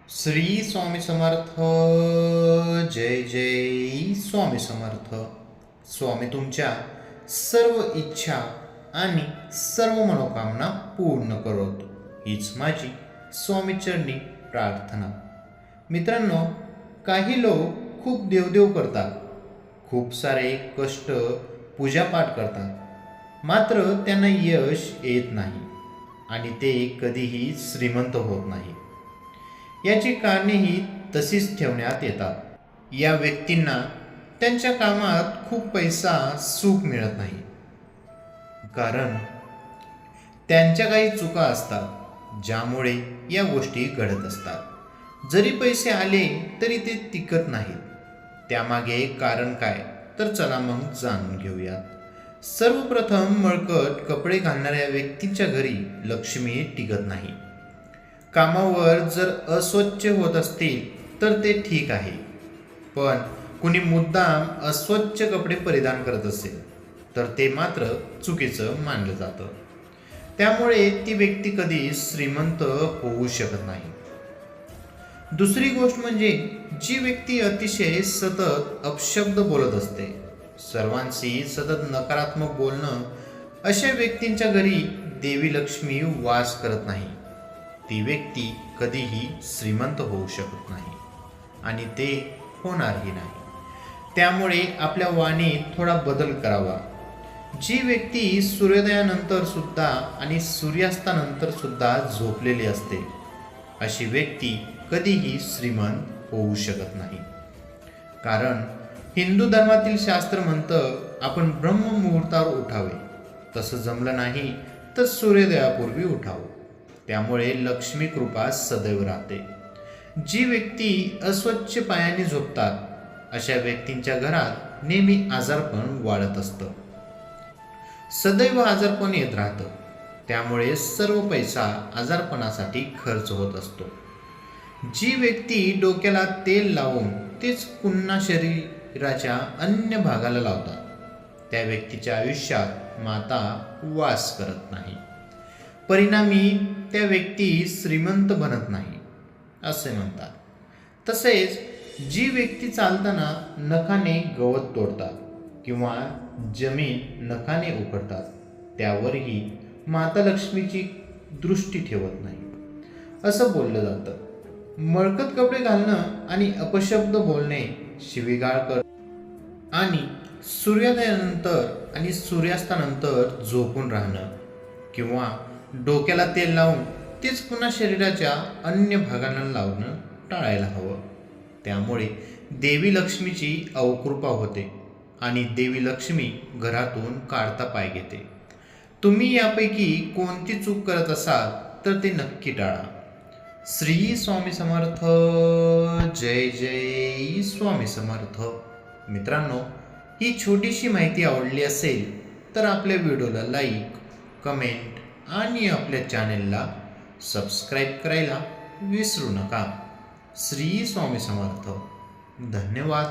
श्री स्वामी समर्थ. जय जय स्वामी समर्थ. स्वामी तुमच्या सर्व इच्छा आणि सर्व मनोकामना पूर्ण करोत, हीच माझी स्वामीचरणी प्रार्थना. मित्रांनो, काही लोक खूप देवदेव करतात, खूप सारे कष्ट पूजापाठ करतात, मात्र त्यांना यश येत नाही आणि ते कधीही श्रीमंत होत नाही. याची कारणेही तशीच ठेवण्यात येतात. या व्यक्तींना त्यांच्या कामात खूप पैसा सुख मिळत नाही, कारण त्यांच्या काही चुका असतात ज्यामुळे या गोष्टी घडत असतात. जरी पैसे आले तरी ते टिकत नाहीत. त्यामागे कारण काय, तर चला मग जाणून घेऊयात. सर्वप्रथम, मळकट कपडे घालणाऱ्या व्यक्तीच्या घरी लक्ष्मी टिकत नाही. कामावर जर अस्वच्छ होत असतील तर ते ठीक आहे, पण कुणी मुद्दाम अस्वच्छ कपडे परिधान करत असेल तर ते मात्र चुकीचं मानलं जातं. त्यामुळे ती व्यक्ती कधी श्रीमंत होऊ शकत नाही. दुसरी गोष्ट म्हणजे, जी व्यक्ती अतिशय सतत अपशब्द बोलत असते, सर्वांशी सतत नकारात्मक बोलणं, अशा व्यक्तींच्या घरी देवी लक्ष्मी वास करत नाही. ती व्यक्ती कधीही श्रीमंत होऊ शकत नाही आणि ते होणारही नाही. त्यामुळे आपल्या वाणीत थोडा बदल करावा. जी व्यक्ती सूर्योदयानंतर सुद्धा आणि सूर्यास्तानंतर सुद्धा झोपलेली असते, अशी व्यक्ती कधीही श्रीमंत होऊ शकत नाही. कारण हिंदू धर्मातील शास्त्र म्हणतं, आपण ब्रह्ममुहूर्तावर उठावे. तसं जमलं नाही तर सूर्योदयापूर्वी उठावं. त्यामुळे लक्ष्मी कृपा सदैव राहते. जी व्यक्ती अस्वच्छ पायाने झोपतात, अशा व्यक्तींच्या घरात नेहमी आजारपण वाढत असतं. सदैव आजारपण येत राहतं. त्यामुळे सर्व पैसा आजारपणासाठी खर्च होत असतो. जी व्यक्ती डोक्याला तेल लावून तेच पुन्हा शरीराच्या अन्य भागाला लावतात, त्या व्यक्तीच्या आयुष्यात माता वास करत नाही. परिणामी त्या व्यक्ती श्रीमंत बनत नाही असे म्हणतात. तसेच जी व्यक्ती चालताना नखाने गवत तोडतात किंवा जमीन नखाने उखडतात, त्यावरही माता लक्ष्मीची दृष्टी ठेवत नाही असं बोललं जातं. मळकट कपडे घालणं आणि अपशब्द बोलणे, शिवीगाळ कर आणि सूर्योदयानंतर आणि सूर्यास्तानंतर झोपून राहणं किंवा डोक्याला तेल लावून तेच पुन्हा शरीराच्या अन्य भागांना लावणं टाळायला हवं. त्यामुळे देवी लक्ष्मीची अवकृपा होते आणि देवी लक्ष्मी घरातून काढता पाय घेते. तुम्ही यापैकी कोणती चूक करत असाल तर ते नक्की टाळा. श्री स्वामी समर्थ. जय जय स्वामी समर्थ. मित्रांनो, ही छोटीशी माहिती आवडली असेल तर आपल्या व्हिडिओला लाईक, कमेंट आणि आपल्या चॅनेलला सबस्क्राईब करायला विसरू नका. श्री स्वामी समर्थ. धन्यवाद.